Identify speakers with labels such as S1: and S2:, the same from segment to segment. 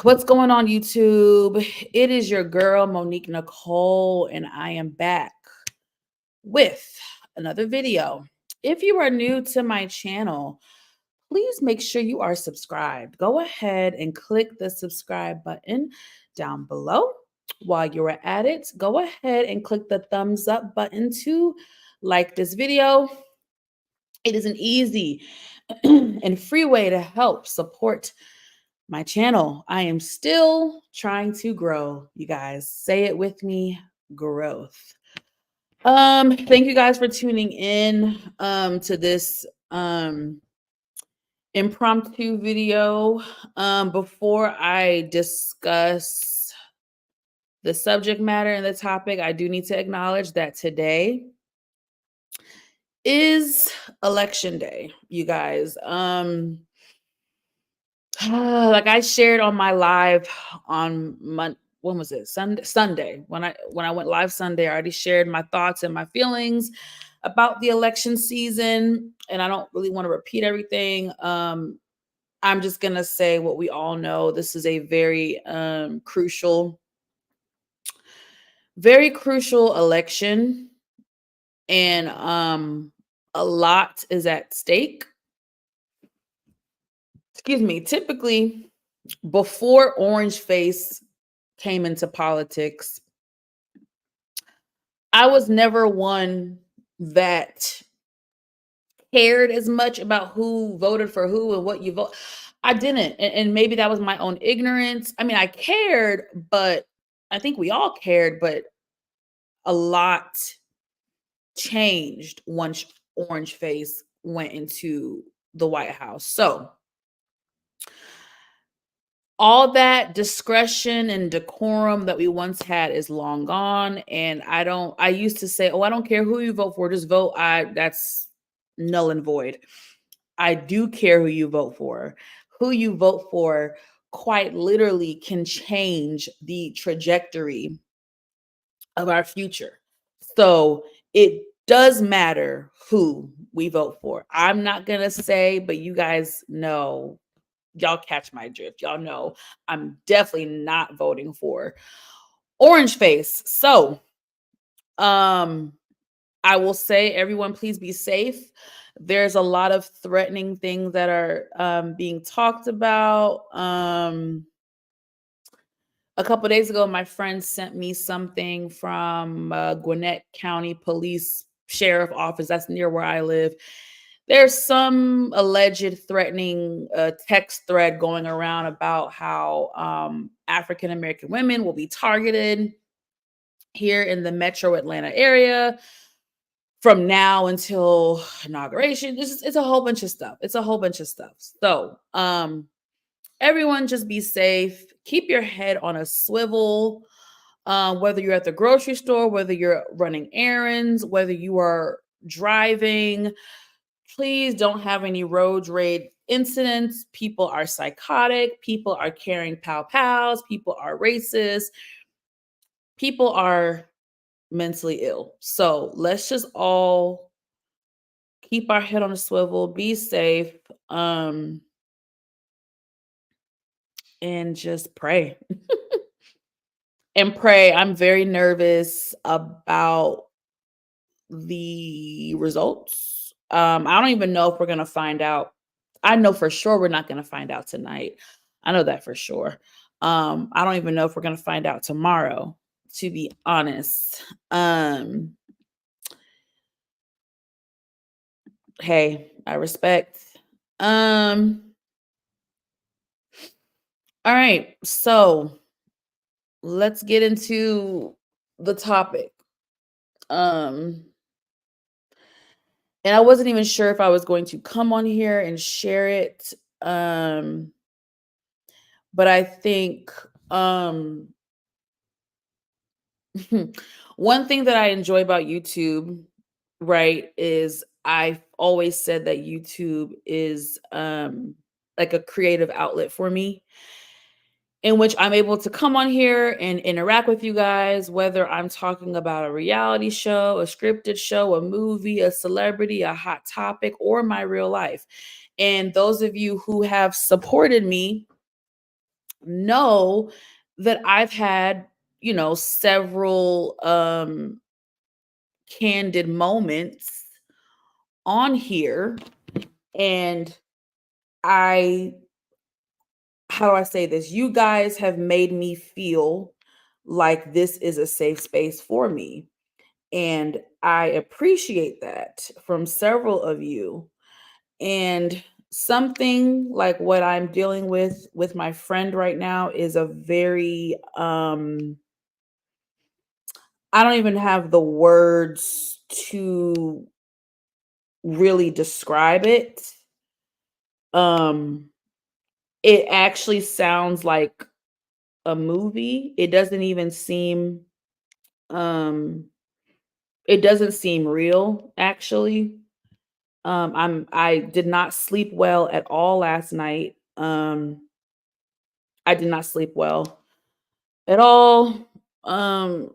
S1: What's going on, YouTube? It is your girl, Monique Nicole, and I am back with another video. If you are new to my channel, please make sure you are subscribed. Go ahead and click the subscribe button down below. While you're at it, go ahead and click the thumbs up button to like this video. It is an easy and free way to help support my channel. I am still trying to grow, you guys. Say it with me, growth. Thank you guys for tuning in to this impromptu video. Before I discuss the subject matter and the topic, I do need to acknowledge that today is election day, you guys. Like I shared on my live on when was it? Sunday. When I went live Sunday, I already shared my thoughts and my feelings about the election season, and I don't really want to repeat everything. I'm just gonna say what we all know. This is a very crucial election, and a lot is at stake. Excuse me. Typically, before Orange Face came into politics, I was never one that cared as much about who voted for who and what you vote. I didn't. And maybe that was my own ignorance. I mean, I cared, but I think we all cared, but a lot changed once Orange Face went into the White House. So, all that discretion and decorum that we once had is long gone. And I used to say, oh, I don't care who you vote for, just vote. That's null and void. I do care who you vote for. Who you vote for quite literally can change the trajectory of our future. So it does matter who we vote for. I'm not going to say, but you guys know, y'all catch my drift. Y'all know I'm definitely not voting for Orange Face. So, I will say, everyone, please be safe. There's a lot of threatening things that are being talked about. A couple days ago, my friend sent me something from Gwinnett County Police Sheriff Office. That's near where I live. There's some alleged threatening text thread going around about how African American women will be targeted here in the metro Atlanta area from now until inauguration. It's a whole bunch of stuff. So, everyone just be safe. Keep your head on a swivel. Whether you're at the grocery store, whether you're running errands, whether you are driving, please don't have any road rage incidents. People are psychotic. People are carrying pow pows. People are racist. People are mentally ill. So let's just all keep our head on a swivel, be safe, and just pray. And pray. I'm very nervous about the results. I don't even know if we're going to find out. I know for sure we're not going to find out tonight. I know that for sure. I don't even know if we're going to find out tomorrow, to be honest. Hey, I respect. All right. So, let's get into the topic. And I wasn't even sure if I was going to come on here and share it. But I think one thing that I enjoy about YouTube, right, is I've always said that YouTube is like a creative outlet for me, in which I'm able to come on here and interact with you guys, whether I'm talking about a reality show, a scripted show, a movie, a celebrity, a hot topic, or my real life. And those of you who have supported me know that I've had, several candid moments on here. And I how do I say this? You guys have made me feel like this is a safe space for me. And I appreciate that from several of you. And something like what I'm dealing with my friend right now is a very I don't even have the words to really describe it. Um it actually sounds like a movie. Um it doesn't seem real actually. I did not sleep well at all last night. I did not sleep well at all. Um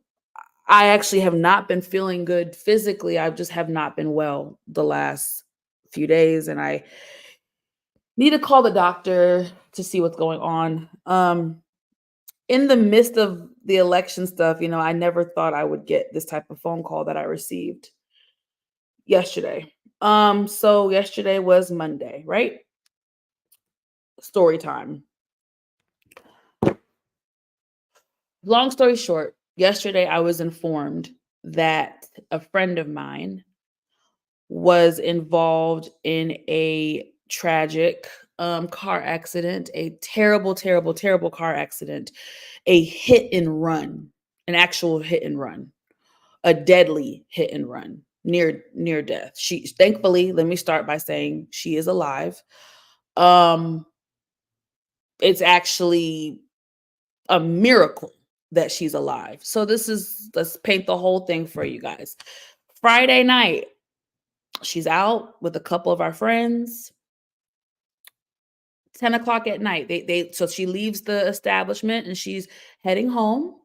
S1: I actually have not been feeling good physically. I just have not been well the last few days, and I need to call the doctor to see what's going on. In the midst of the election stuff, I never thought I would get this type of phone call that I received yesterday. So yesterday was Monday, right? Story time. Long story short, yesterday I was informed that a friend of mine was involved in a tragic car accident, a terrible, terrible, terrible car accident, a hit and run, an actual hit and run, a deadly hit and run, near death. She thankfully, let me start by saying she is alive. Um, it's actually a miracle that she's alive. So let's paint the whole thing for you guys. Friday night, she's out with a couple of our friends. 10 o'clock at night. So she leaves the establishment and she's heading home.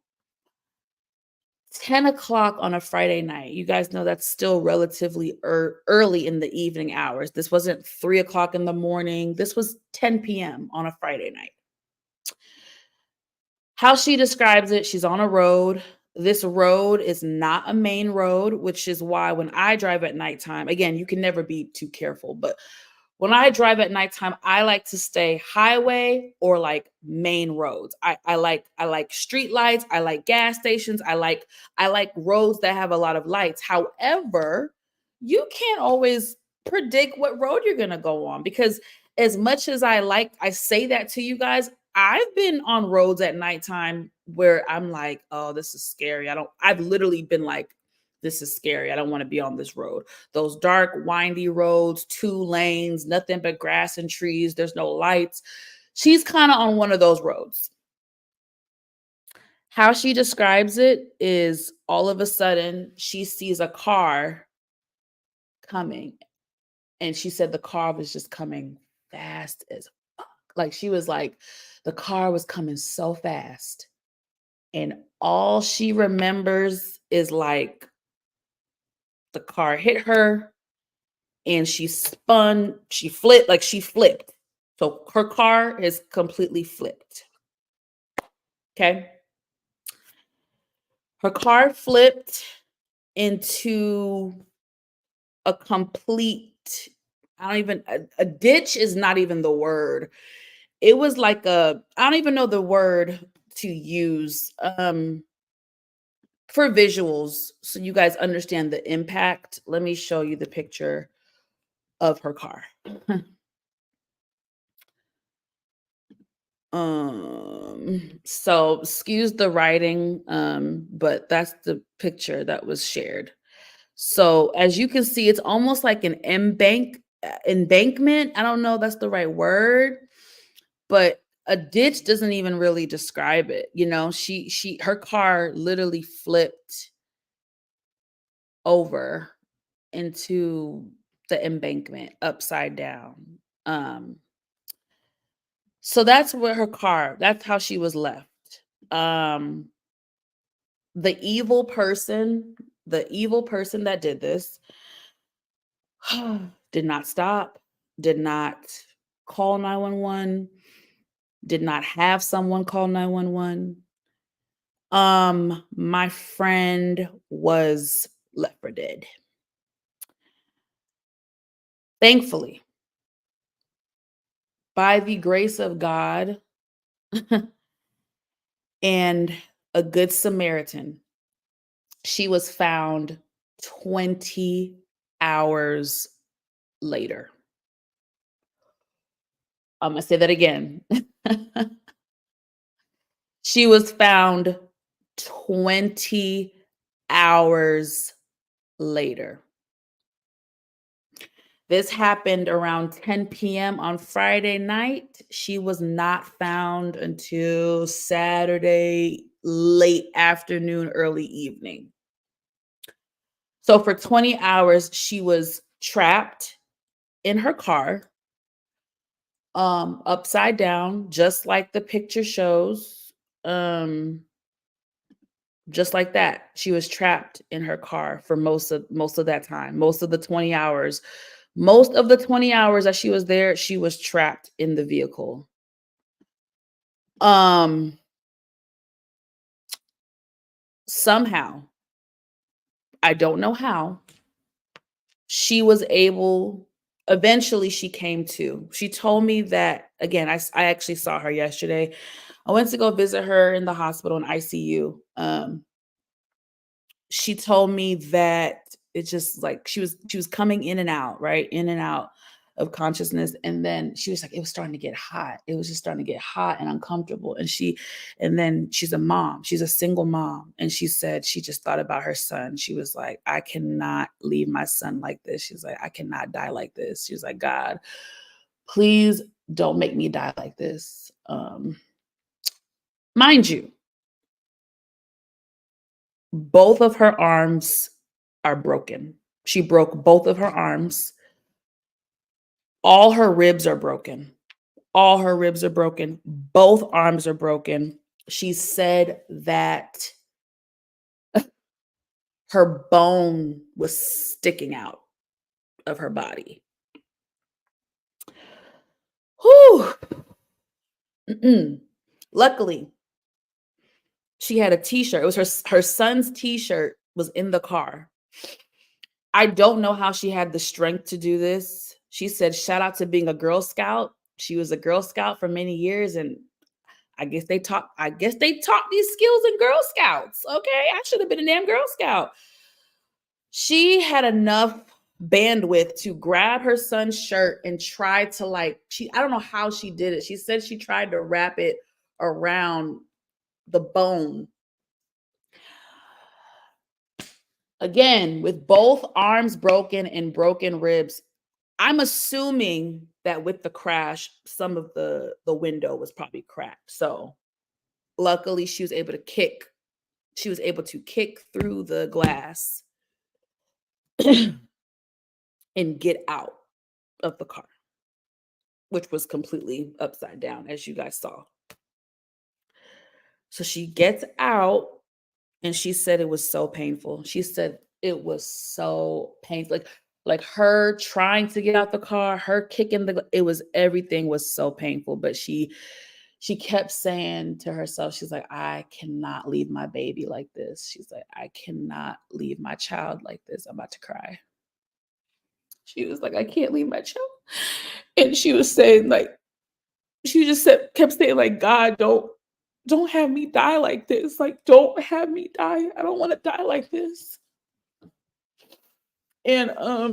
S1: 10 o'clock on a Friday night. You guys know that's still relatively early in the evening hours. This wasn't 3 o'clock in the morning. This was 10 p.m. on a Friday night. How she describes it, she's on a road. This road is not a main road, which is why when I drive at nighttime, again, you can never be too careful, but when I drive at nighttime, I like to stay highway or like main roads. I like street lights. I like gas stations. I like roads that have a lot of lights. However, you can't always predict what road you're gonna go on because as much as I say that to you guys, I've been on roads at nighttime where I'm like, oh, this is scary. I've literally been like, this is scary. I don't want to be on this road. Those dark, windy roads, 2 lanes, nothing but grass and trees. There's no lights. She's kind of on one of those roads. How she describes it is all of a sudden she sees a car coming. And she said the car was just coming fast as fuck. Like she was like, the car was coming so fast. And all she remembers is like the car hit her and she flipped. So her car is completely flipped. Okay. Her car flipped into a complete, I don't even, a ditch is not even the word. It was like I don't even know the word to use for visuals so you guys understand the impact. Let me show you the picture of her car. So excuse the writing, but that's the picture that was shared. So as you can see, it's almost like an embankment. I don't know if that's the right word, but a ditch doesn't even really describe it. Her car literally flipped over into the embankment upside down. So that's how she was left. Um, the evil person that did this did not stop, did not call 911, did not have someone call 911. My friend was left for dead. Thankfully, by the grace of God and a good Samaritan, she was found 20 hours later. I'm gonna say that again. She was found 20 hours later. This happened around 10 p.m. on Friday night. She was not found until Saturday late afternoon, early evening. So for 20 hours, she was trapped in her car, upside down, just like the picture shows. Um, just like that. She was trapped in her car for most of that time, most of the 20 hours. Most of the 20 hours that she was there, she was trapped in the vehicle. Um, Somehow, I don't know how, she was able eventually she came to. She told me that again, I actually saw her yesterday. I went to go visit her in the hospital in ICU. She told me that it's just like she was coming in and out, right? In and out of consciousness. And then she was like, it was starting to get hot. It was just starting to get hot and uncomfortable. And then she's a mom. She's a single mom. And she said she just thought about her son. She was like, I cannot leave my son like this. She's like, I cannot die like this. She was like, God, please don't make me die like this. Mind you, both of her arms are broken. She broke both of her arms. All her ribs are broken. All her ribs are broken. Both arms are broken. She said that her bone was sticking out of her body. Whew. Luckily, she had a t-shirt. It was her son's t-shirt was in the car. I don't know how she had the strength to do this. She said, shout out to being a Girl Scout. She was a Girl Scout for many years, and I guess they taught these skills in Girl Scouts. Okay. I should have been a damn Girl Scout. She had enough bandwidth to grab her son's shirt and try to I don't know how she did it. She said she tried to wrap it around the bone. Again, with both arms broken and broken ribs, I'm assuming that with the crash, some of the window was probably cracked. So luckily she was able to kick. She was able to kick through the glass and get out of the car, which was completely upside down, as you guys saw. So she gets out and she said it was so painful. She said it was so painful. Like her trying to get out the car, her kicking everything was so painful. But she kept saying to herself, she's like, I cannot leave my baby like this. She's like, I cannot leave my child like this. I'm about to cry. She was like, I can't leave my child. And she was saying, like, she just kept saying, like, God, don't have me die like this. Like, don't have me die. I don't want to die like this. And ah,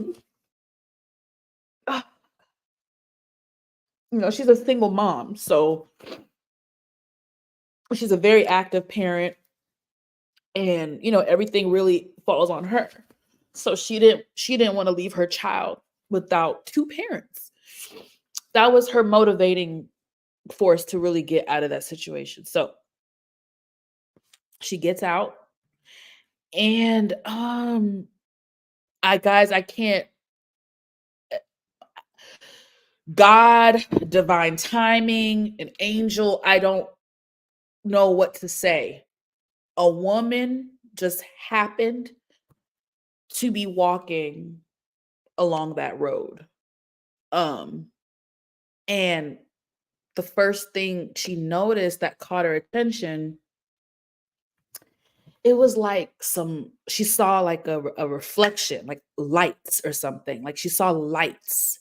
S1: she's a single mom, so she's a very active parent, and everything really falls on her. So she didn't want to leave her child without two parents. That was her motivating force to really get out of that situation. So she gets out, and I can't. God, divine timing, an angel, I don't know what to say. A woman just happened to be walking along that road. Um and the first thing she noticed that caught her attention, it was like she saw like a reflection, like lights or something. Like she saw lights,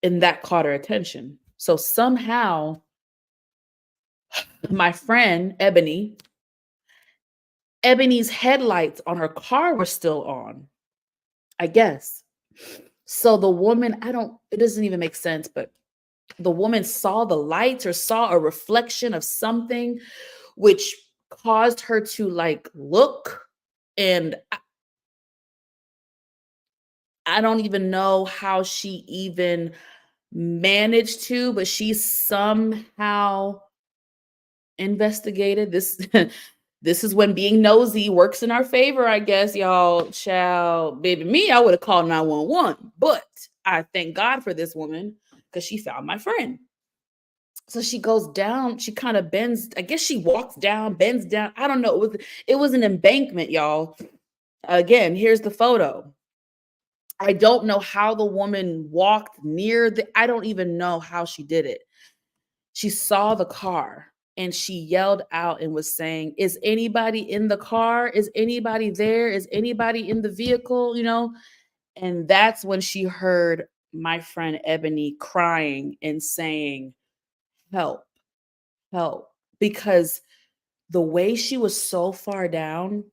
S1: and that caught her attention. So somehow my friend Ebony's headlights on her car were still on, I guess. So the woman, it doesn't even make sense, but the woman saw the lights or saw a reflection of something which caused her to like look. And I don't even know how she even managed to, but she somehow investigated this. This is when being nosy works in our favor, I guess, y'all. Baby, me, I would have called 911, but I thank God for this woman because she found my friend. So she goes down, she kind of bends, I guess she walks down, bends down. I don't know. It was an embankment, y'all. Again, here's the photo. I don't know how the woman walked I don't even know how she did it. She saw the car and she yelled out and was saying, "Is anybody in the car? Is anybody there? Is anybody in the vehicle?" And that's when she heard my friend Ebony crying and saying, "Help, help." Because the way she was so far down,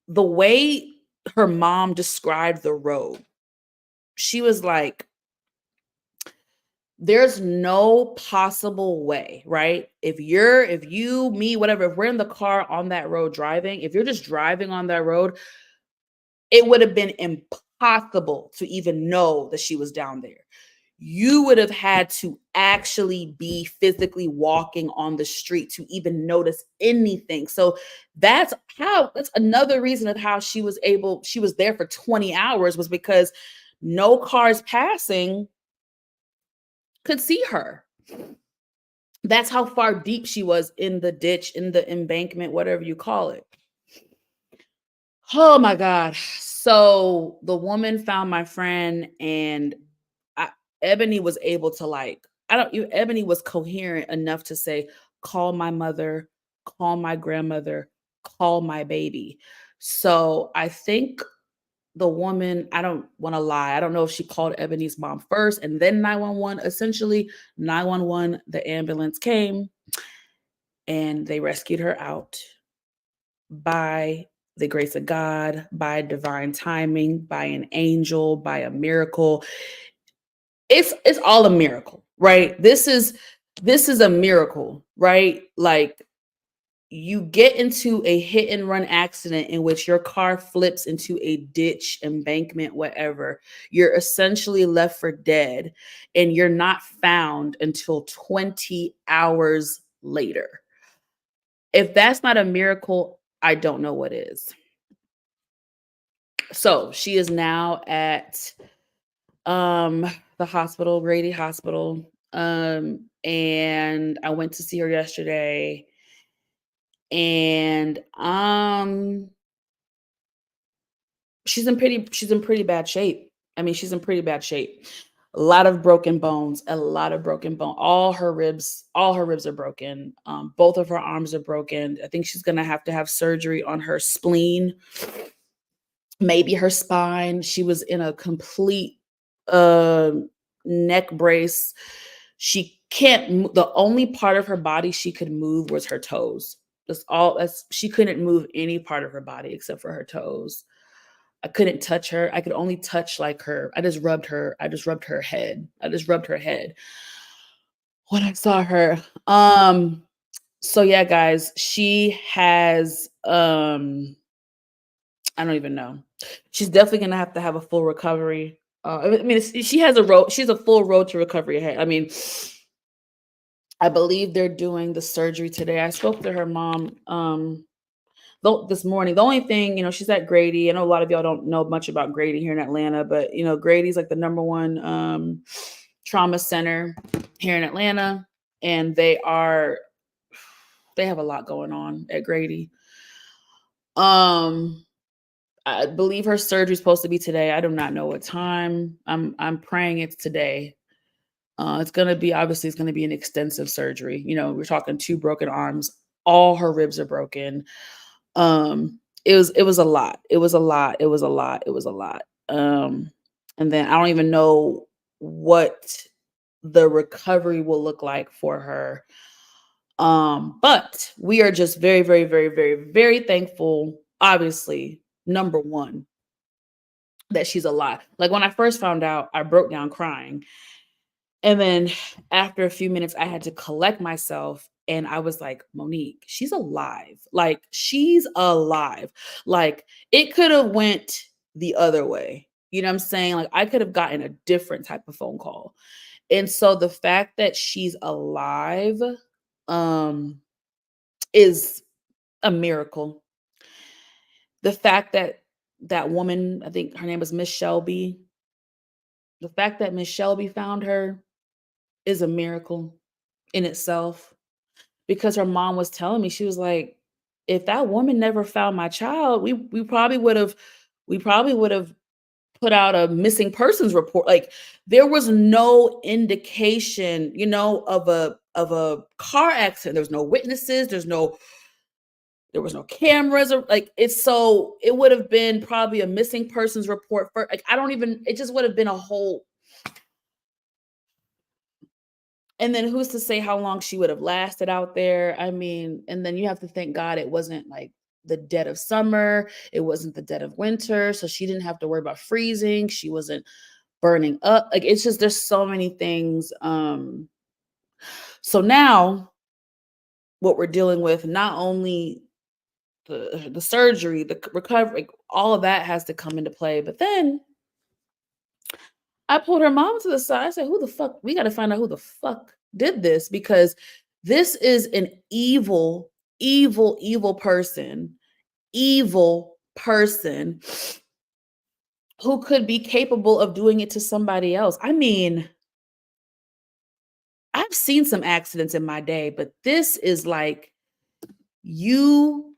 S1: the way her mom described the road, she was like, there's no possible way, right? If you, me, whatever, if we're in the car on that road driving, if you're just driving on that road, it would have been impossible to even know that she was down there. You would have had to actually be physically walking on the street to even notice anything. So that's another reason of how she was there for 20 hours, was because no cars passing could see her. That's how far deep she was in the ditch, in the embankment, whatever you call it. Oh my God. So the woman found my friend, and Ebony was able to Ebony was coherent enough to say, "Call my mother, call my grandmother, call my baby." So I think the woman, I don't want to lie, I don't know if she called Ebony's mom first and then 911. Essentially, 911, the ambulance came and they rescued her out by the grace of God, by divine timing, by an angel, by a miracle. It's all a miracle, right? This is a miracle, right? Like, you get into a hit and run accident in which your car flips into a ditch, embankment, whatever. You're essentially left for dead, and you're not found until 20 hours later. If that's not a miracle, I don't know what is. So she is now at the hospital, Grady Hospital. And I went to see her yesterday, and she's in pretty bad shape. I mean, she's in pretty bad shape. A lot of broken bones, All her ribs are broken. Both of her arms are broken. I think she's gonna have to have surgery on her spleen, maybe her spine. She was in a complete neck brace. She can't. The only part of her body she could move was her toes. She couldn't move any part of her body except for her toes. I couldn't touch her. I could only touch like her. I just rubbed her head. When I saw her. So yeah, guys, she has I don't even know. She's definitely gonna have to have a full recovery. I mean, she's a full road to recovery ahead. I mean, I believe they're doing the surgery today. I spoke to her mom this morning. The only thing, she's at Grady. I know a lot of y'all don't know much about Grady here in Atlanta, but Grady's like the number one trauma center here in Atlanta, and they have a lot going on at Grady. I believe her surgery is supposed to be today. I do not know what time. I'm praying it's today. It's gonna be obviously it's gonna be an extensive surgery. You know, we're talking 2 broken arms, all her ribs are broken. It was a lot. It was a lot. It was a lot. It was a lot. And then I don't even know what the recovery will look like for her. But we are just very, very, very, very, very thankful, obviously, number one, that she's alive. Like when I first found out, I broke down crying. And then after a few minutes, I had to collect myself and I was like, Monique, she's alive. Like she's alive. Like it could have went the other way. You know what I'm saying? Like I could have gotten a different type of phone call. And so the fact that she's alive um is a miracle. The fact that that woman, I think her name was Miss Shelby, the fact that Miss Shelby found her is a miracle in itself because her mom was telling me, she was like, if that woman never found my child, we probably would have put out a missing persons report. Like there was no indication, of a car accident. There was no witnesses, there was no cameras or like it's so it would have been probably a missing persons report for like I don't even it just would have been a whole. And then who's to say how long she would have lasted out there? I mean, and then you have to thank God it wasn't like the dead of summer, it wasn't the dead of winter, so she didn't have to worry about freezing, she wasn't burning up. Like it's just there's so many things. So now what we're dealing with, not only the surgery, the recovery, all of that has to come into play. But then I pulled her mom to the side. I said, "Who the fuck? We got to find out who the fuck did this because this is an evil, evil, evil person who could be capable of doing it to somebody else." I mean, I've seen some accidents in my day, but this is like you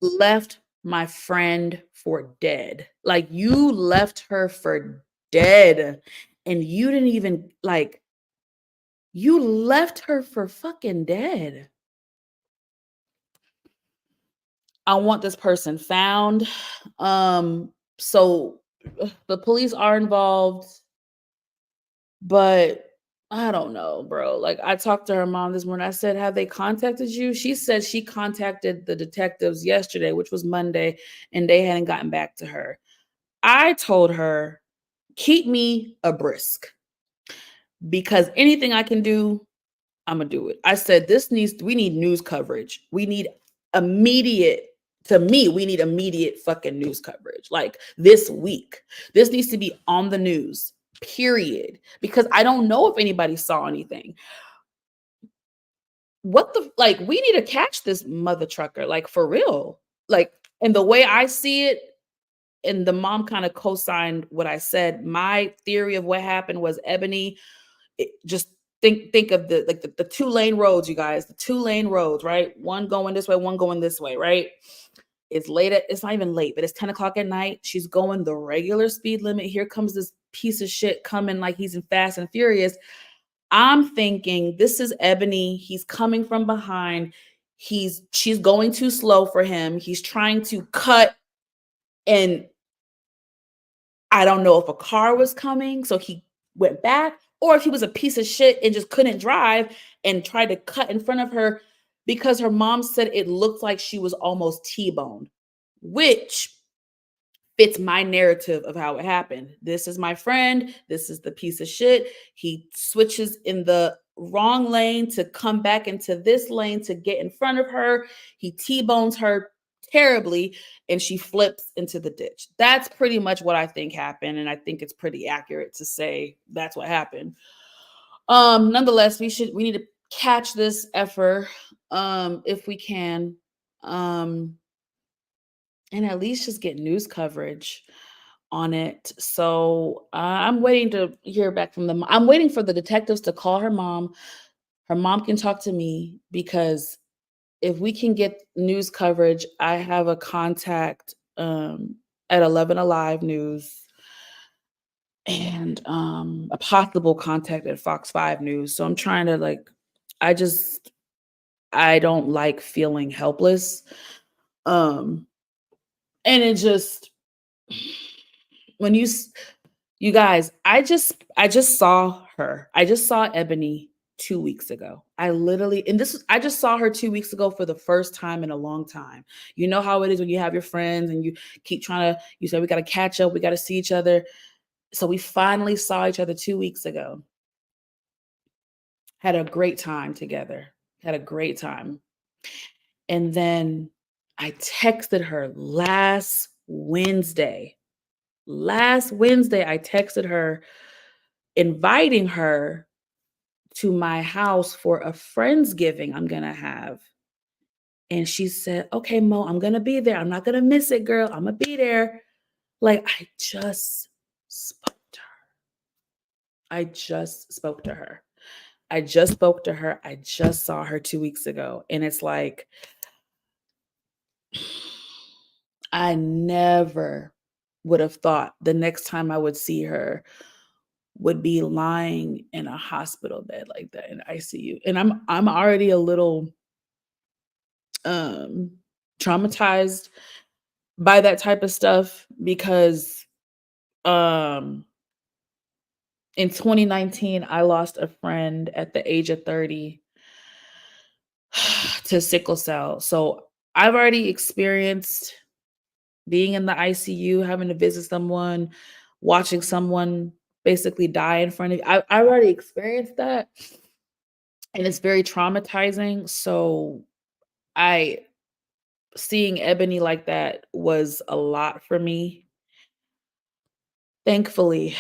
S1: left my friend for dead. Like you left her for dead and you didn't even like you left her for fucking dead. I want this person found. So the police are involved, but I don't know, bro. Like I talked to her mom this morning. I said, "Have they contacted you?" She said she contacted the detectives yesterday, which was Monday, and they hadn't gotten back to her. I told her, "Keep me abreast because anything I can do, I'm gonna do it." I said, we need news coverage. We need immediate, to me, we need immediate fucking news coverage. Like this week. This needs to be on the news, period. Because I don't know if anybody saw anything. What the like, we need to catch this mother trucker, like for real. Like, and the way I see it, and the mom kind of co-signed what I said. My theory of what happened was Ebony just think of the 2-lane roads, you guys, the 2-lane roads, right? One going this way, one going this way, right? It's not even late, but it's 10 o'clock at night. She's going the regular speed limit. Here comes this piece of shit coming like he's in Fast and Furious. I'm thinking this is Ebony. He's coming from behind. She's going too slow for him. He's trying to cut, and I don't know if a car was coming, so he went back, or if he was a piece of shit and just couldn't drive and tried to cut in front of her because her mom said it looked like she was almost T-boned, which fits my narrative of how it happened. This is my friend. This is the piece of shit. He switches in the wrong lane to come back into this lane to get in front of her. He T-bones her terribly and she flips into the ditch. That's pretty much what I think happened. And I think it's pretty accurate to say that's what happened. Nonetheless, we need to catch this effer if we can. And at least just get news coverage on it. So I'm waiting to hear back from them. I'm waiting for the detectives to call her mom. Her mom can talk to me because if we can get news coverage, I have a contact. at 11 Alive News and a possible contact at Fox 5 News. So I'm trying to like I just I don't like feeling helpless. Um and it just when you guys, I just saw her. I just saw Ebony 2 weeks ago. I literally and this I just saw her 2 weeks ago for the first time in a long time. You know how it is when you have your friends and you keep trying to you say we got to catch up, we got to see each other. So we finally saw each other 2 weeks ago. Had a great time together. Had a great time. And then I texted her last Wednesday. Last Wednesday, I texted her inviting her to my house for a friendsgiving I'm gonna have. And she said, "Okay, Mo, I'm gonna be there. I'm not gonna miss it, girl. I'm gonna be there." Like I just spoke to her. I just spoke to her. I just spoke to her. I just saw her 2 weeks ago. And it's like, I never would have thought the next time I would see her would be lying in a hospital bed like that in ICU. And I'm already a little um traumatized by that type of stuff because um in 2019 I lost a friend at the age of 30 to sickle cell. So I've already experienced being in the ICU, having to visit someone, watching someone basically die in front of you. I've already experienced that, and it's very traumatizing. So I seeing Ebony like that was a lot for me. Thankfully,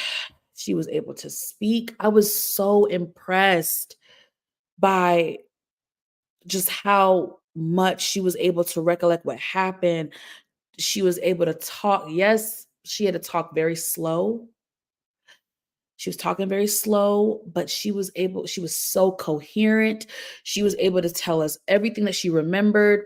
S1: she was able to speak. I was so impressed by just how much she was able to recollect what happened. She was able to talk. Yes, she had to talk very slow. She was talking very slow, but she was so coherent. She was able to tell us everything that she remembered.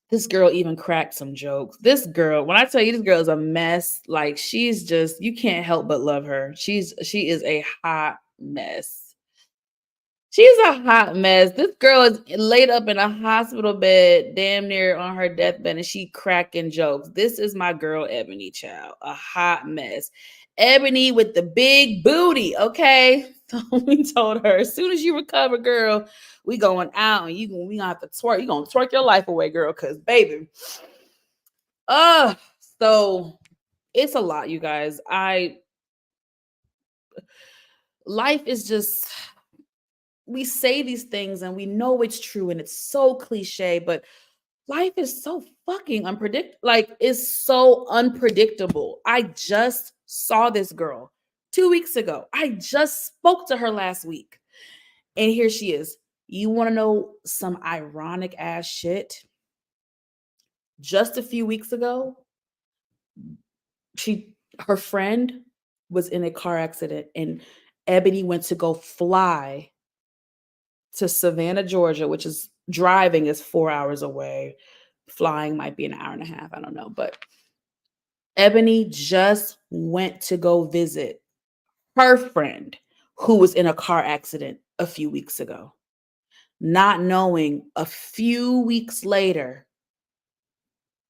S1: This girl even cracked some jokes. This girl, when I tell you this girl is a mess, like she's just you can't help but love her. She is a hot mess. She's a hot mess. This girl is laid up in a hospital bed, damn near on her deathbed, and she cracking jokes. This is my girl, Ebony Child, a hot mess. Ebony with the big booty, okay? So we told her as soon as you recover, girl, we going out and we gonna have to twerk. You gonna twerk your life away, girl, because baby, uh, so it's a lot, you guys. Life is just we say these things and we know it's true and it's so cliche, but life is so fucking unpredictable. Like, it's so unpredictable. I just saw this girl 2 weeks ago. I just spoke to her last week. And here she is. You want to know some ironic ass shit? Just a few weeks ago, her friend was in a car accident and Ebony went to go fly to Savannah, Georgia, which is driving is 4 hours away. Flying might be an hour and a half. I don't know. But Ebony just went to go visit her friend who was in a car accident a few weeks ago, not knowing a few weeks later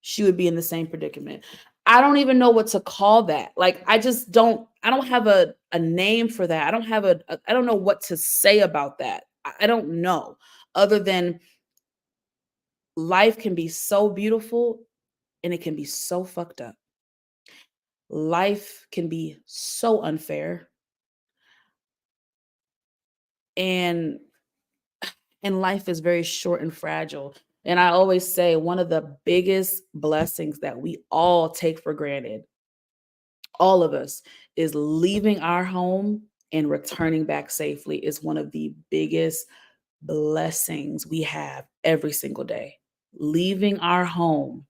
S1: she would be in the same predicament. I don't even know what to call that. Like, I don't have a name for that. I don't have I don't know what to say about that. I don't know other than life can be so beautiful and it can be so fucked up. Life can be so unfair and life is very short and fragile. And I always say one of the biggest blessings that we all take for granted, all of us, is leaving our home and returning back safely is one of the biggest blessings we have every single day. Leaving our home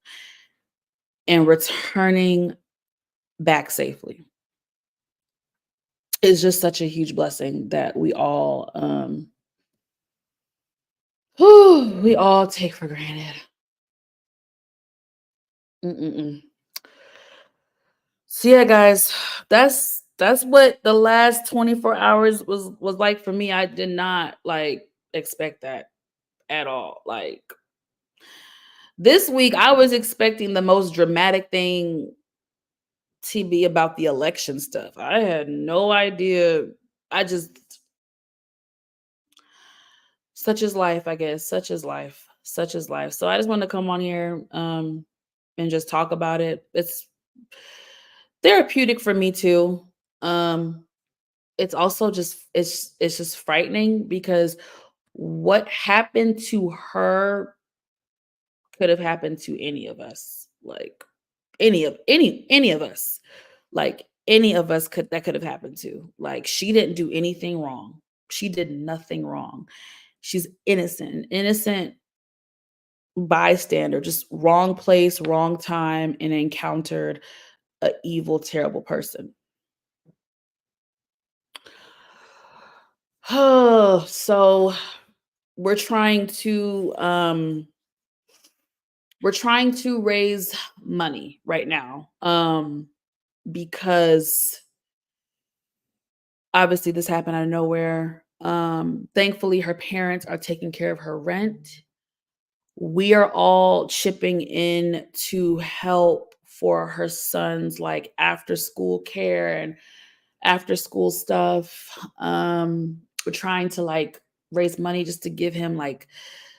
S1: and returning back safely is just such a huge blessing that we all take for granted. Mm-mm-mm. So yeah, guys, that's what the last 24 hours was like for me. I did not like expect that at all. Like this week, I was expecting the most dramatic thing to be about the election stuff. I had no idea. I just such is life, I guess. Such is life. Such is life. So I just want to come on here and just talk about it. It's therapeutic for me too. Um it's also just it's just frightening because what happened to her could have happened to any of us. Like any of us. Like any of us could have happened to. Like she didn't do anything wrong. She did nothing wrong. She's innocent, an innocent bystander, just wrong place, wrong time, and encountered a evil, terrible person. Oh, so we're trying to raise money right now. Because obviously this happened out of nowhere. Thankfully her parents are taking care of her rent. We are all chipping in to help for her son's like after school care and after school stuff. We're trying to like raise money just to give him like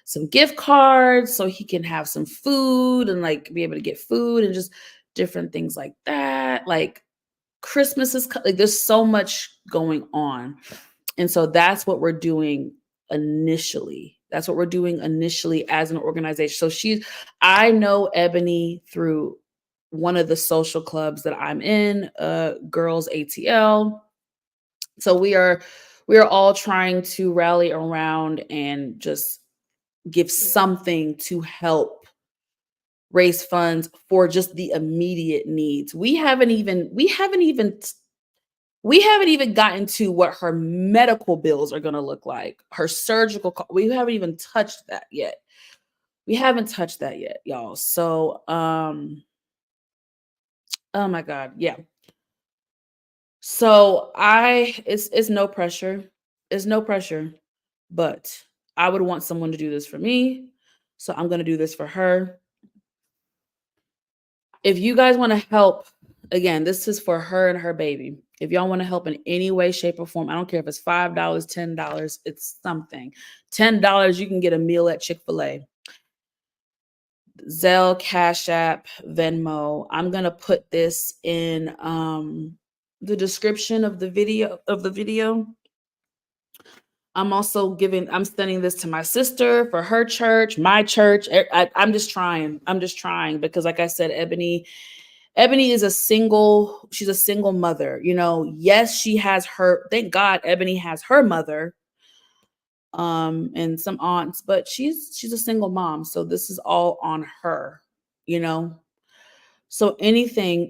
S1: some gift cards so he can have some food and like be able to get food and just different things like that. Like Christmas is like there's so much going on. And so that's what we're doing initially. That's what we're doing initially as an organization. So I know Ebony through one of the social clubs that I'm in, Girls ATL. So we are all trying to rally around and just give something to help raise funds for just the immediate needs. We haven't even gotten to what her medical bills are going to look like. Her we haven't even touched that yet. We haven't touched that yet, y'all. So, oh my god, yeah. So, it's no pressure. It's no pressure, but I would want someone to do this for me. So, I'm going to do this for her. If you guys want to help, again, this is for her and her baby. If y'all want to help in any way, shape, or form, I don't care if it's $5, $10, it's something. $10, you can get a meal at Chick-fil-A. Zelle, Cash App, Venmo. I'm gonna put this in the description of the video. I'm sending this to my sister for her church, my church. I'm just trying. I'm just trying because like I said, Ebony is she's a single mother. You know, yes, thank God Ebony has her mother, and some aunts, but she's a single mom. So this is all on her, you know. So anything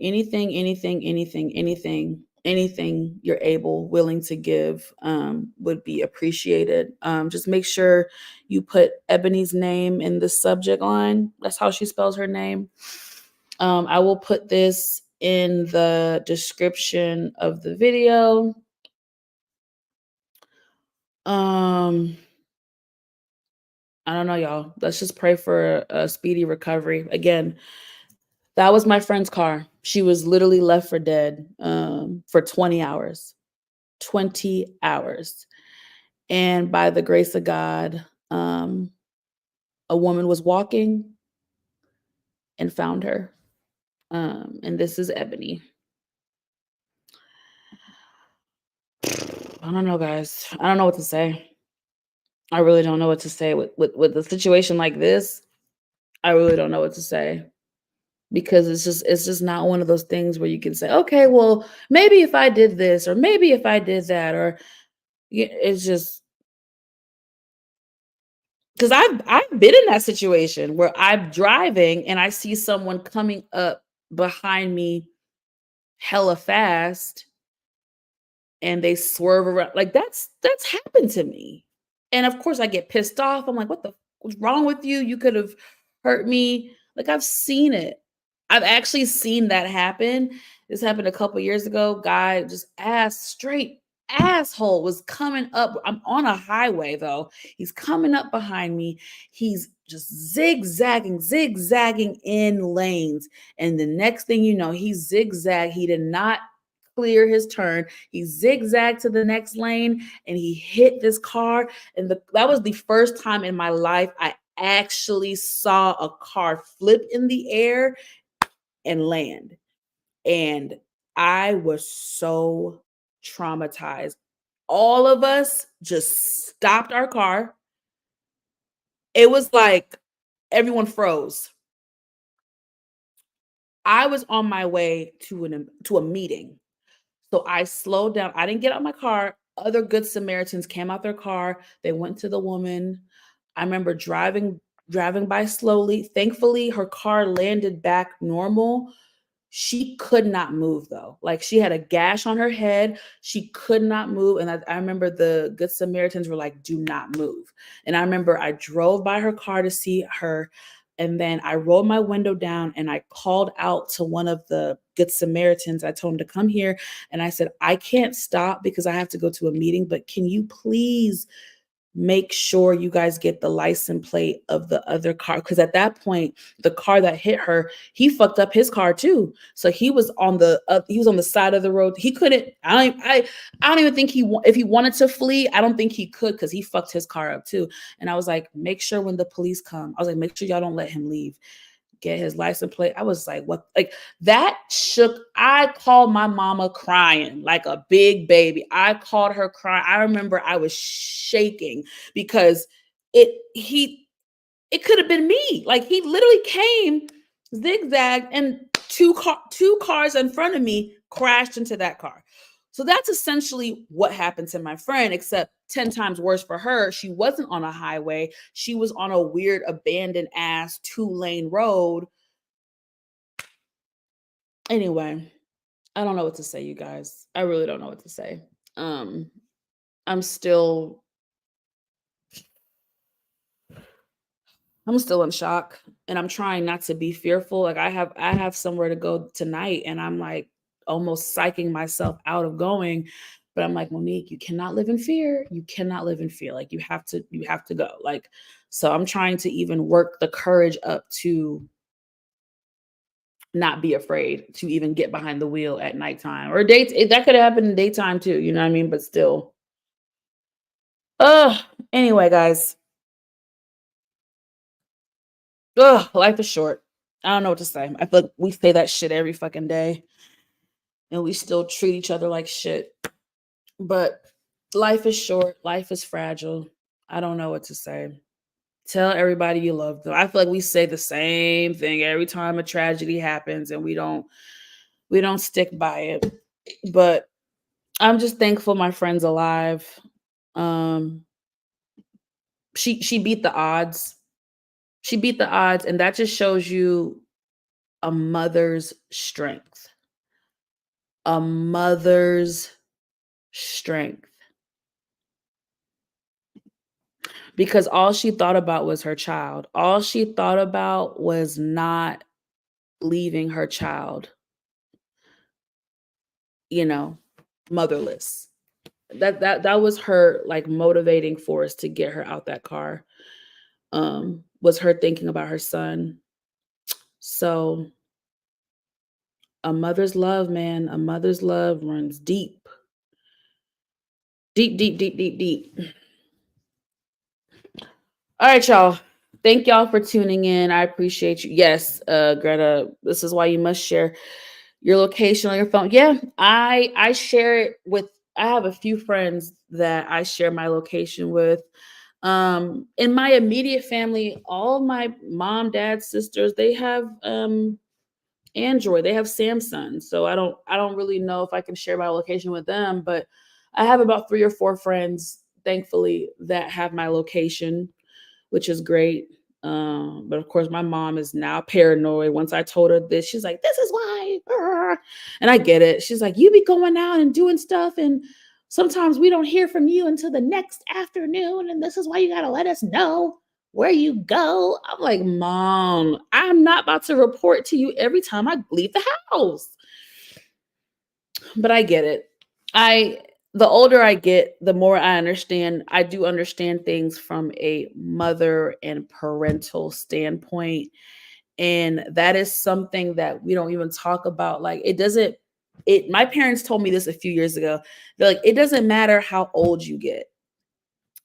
S1: you're willing to give would be appreciated. Just make sure you put Ebony's name in the subject line. That's how she spells her name. I will put this in the description of the video. I don't know, y'all. Let's just pray for a speedy recovery. Again, that was my friend's car. She was literally left for dead for 20 hours. 20 hours. And by the grace of God, a woman was walking and found her. And this is Ebony. I don't know, guys. I don't know what to say. I really don't know what to say with a situation like this. I really don't know what to say because it's just not one of those things where you can say, okay, well, maybe if I did this or maybe if I did that or it's just because I've been in that situation where I'm driving and I see someone coming up behind me hella fast and they swerve around. Like that's happened to me. And of course I get pissed off. I'm like, what's wrong with you? You could have hurt me. Like I've seen it. I've actually seen that happen. This happened a couple years ago. Guy just straight asshole was coming up. I'm on a highway though. He's coming up behind me. He's just zigzagging in lanes. And the next thing you know, he zigzagged. He did not clear his turn. He zigzagged to the next lane and he hit this car. And that was the first time in my life I actually saw a car flip in the air and land. And I was so traumatized. All of us just stopped our car. It was like everyone froze. I was on my way to a meeting. So I slowed down. I didn't get out my car. Other good Samaritans came out their car. They went to the woman. I remember driving by slowly. Thankfully, her car landed back normal. She could not move though. Like she had a gash on her head. She could not move. And I remember the Good Samaritans were like, do not move. And I remember I drove by her car to see her. And then I rolled my window down and I called out to one of the Good Samaritans. I told him to come here. And I said, I can't stop because I have to go to a meeting, but can you please make sure you guys get the license plate of the other car? Because at that point, the car that hit her, he fucked up his car too. So he was on the side of the road. He couldn't. I don't even think if he wanted to flee, I don't think he could because he fucked his car up too. And I was like, make sure when the police come, I was like, make sure y'all don't let him leave. Get his license plate. I was like, what? Like that shook. I called my mama crying like a big baby. I called her crying. I remember I was shaking because it could have been me. Like he literally came, zigzagged, and two cars in front of me crashed into that car. So that's essentially what happened to my friend, except 10 times worse for her. She wasn't on a highway. She was on a weird abandoned ass 2-lane road. Anyway, I don't know what to say, you guys. I really don't know what to say. I'm still in shock and I'm trying not to be fearful. Like I have somewhere to go tonight and I'm like almost psyching myself out of going. But I'm like, Monique, you cannot live in fear. You cannot live in fear. Like you have to go. Like, so I'm trying to even work the courage up to not be afraid to even get behind the wheel at nighttime or that could happen in daytime too. You know what I mean? But still. Anyway, guys. Life is short. I don't know what to say. I feel like we say that shit every fucking day and we still treat each other like shit. But life is short. Life is fragile. I don't know what to say. Tell everybody you love them. I feel like we say the same thing every time a tragedy happens and we don't stick by it. But I'm just thankful my friend's alive. She beat the odds. She beat the odds, and that just shows you a mother's strength. A mother's strength. Because all she thought about was her child. All she thought about was not leaving her child, motherless. That was her like motivating force to get her out that car. Was her thinking about her son. So a mother's love, man, a mother's love runs deep. Deep, deep, deep, deep, deep. All right, y'all. Thank y'all for tuning in. I appreciate you. Yes, Greta, this is why you must share your location on your phone. Yeah, I share it with, I have a few friends that I share my location with. In my immediate family, all my mom, dad, sisters, they have Android, they have Samsung. So I don't really know if I can share my location with them, but I have about 3 or 4 friends, thankfully, that have my location, which is great. But of course, my mom is now paranoid. Once I told her this, she's like, this is why. And I get it. She's like, you be going out and doing stuff. And sometimes we don't hear from you until the next afternoon. And this is why you got to let us know. Where you go? I'm like, Mom, I'm not about to report to you every time I leave the house. But I get it. I the older I get, the more I understand. I do understand things from a mother and parental standpoint. And that is something that we don't even talk about. Like it doesn't it my parents told me this a few years ago. They're like, it doesn't matter how old you get.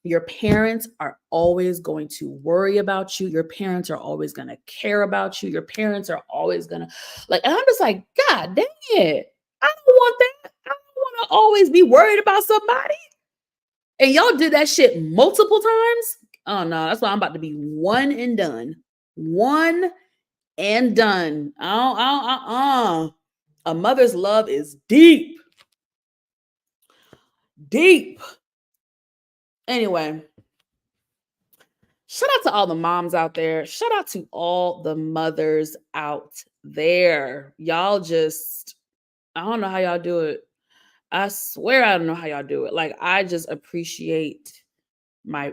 S1: Your parents are always going to worry about you. Your parents are always going to care about you. Your parents are always going to like, and I'm just like, God dang it. I don't want that. I don't want to always be worried about somebody. And y'all did that shit multiple times. Oh no, that's why I'm about to be one and done. One and done. A mother's love is deep, deep. Anyway, shout out to all the moms out there. Shout out to all the mothers out there. Y'all just, I don't know how y'all do it. I swear I don't know how y'all do it. Like I just appreciate my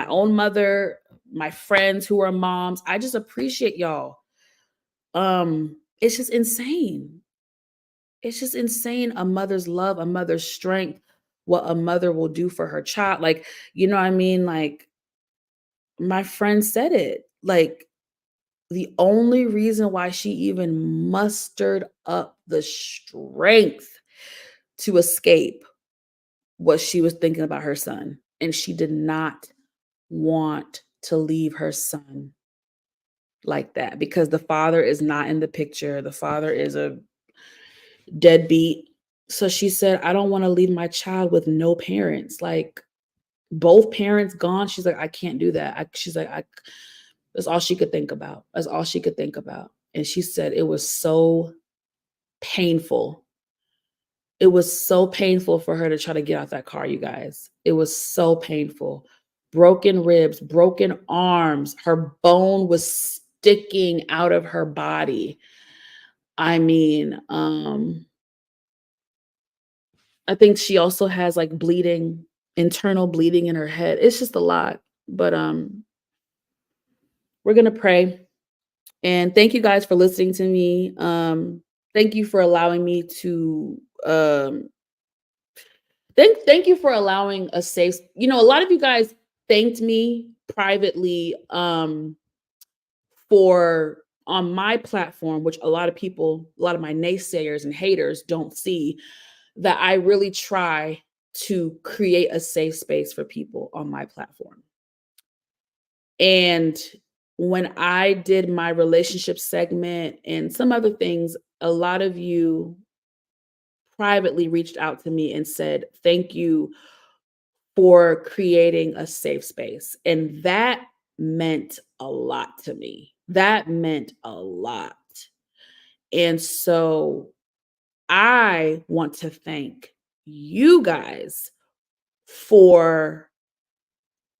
S1: own mother, my friends who are moms. I just appreciate y'all. It's just insane. It's just insane a mother's love, a mother's strength, what a mother will do for her child. Like, you know what I mean? Like my friend said it. Like the only reason why she even mustered up the strength to escape was she was thinking about her son. And she did not want to leave her son like that because the father is not in the picture. The father is a deadbeat. So she said, I don't want to leave my child with no parents. Like both parents gone. She's like, I can't do that. She's like, that's all she could think about. That's all she could think about. And she said it was so painful. It was so painful for her to try to get out that car, you guys. It was so painful. Broken ribs, broken arms. Her bone was sticking out of her body. I mean, I think she also has like bleeding, internal bleeding in her head. It's just a lot. But we're gonna pray. And thank you guys for listening to me. Thank you for allowing me to thank you for allowing a safe, a lot of you guys thanked me privately for on my platform, which a lot of people, a lot of my naysayers and haters don't see, that I really try to create a safe space for people on my platform. And when I did my relationship segment and some other things, a lot of you privately reached out to me and said, thank you for creating a safe space. And that meant a lot to me. That meant a lot. And so I want to thank you guys for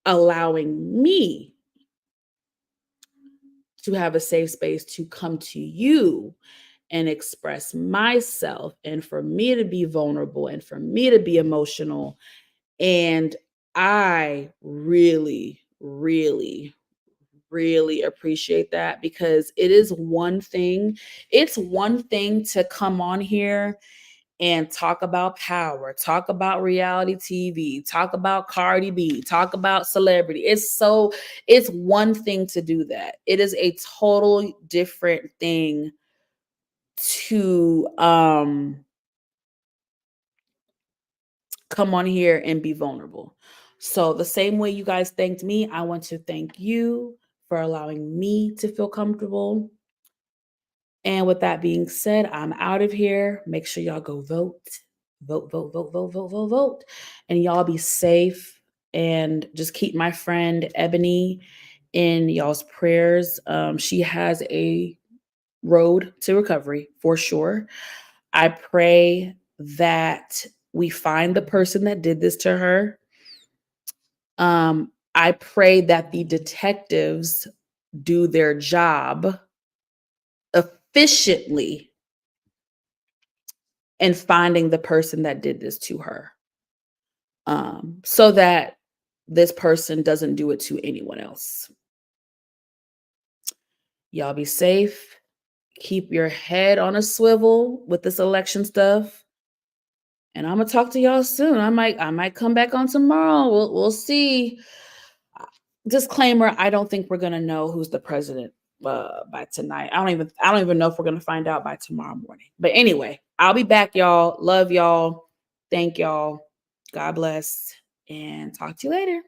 S1: allowing me to have a safe space to come to you and express myself and for me to be vulnerable and for me to be emotional. And I really, really, really appreciate that because it's one thing to come on here and talk about power, talk about reality TV, talk about Cardi B, talk about celebrity. It's one thing to do that. It is a total different thing to come on here and be vulnerable. So the same way you guys thanked me, I want to thank you for allowing me to feel comfortable. And with that being said, I'm out of here. Make sure y'all go vote. Vote, vote, vote, vote, vote, vote, vote. And y'all be safe and just keep my friend Ebony in y'all's prayers. She has a road to recovery for sure. I pray that we find the person that did this to her. I pray that the detectives do their job efficiently in finding the person that did this to her, so that this person doesn't do it to anyone else. Y'all be safe. Keep your head on a swivel with this election stuff. And I'm gonna talk to y'all soon. I might come back on tomorrow. We'll see. Disclaimer: I don't think we're gonna know who's the president by tonight. I don't even know if we're gonna find out by tomorrow morning. But anyway, I'll be back, y'all. Love y'all. Thank y'all. God bless, and talk to you later.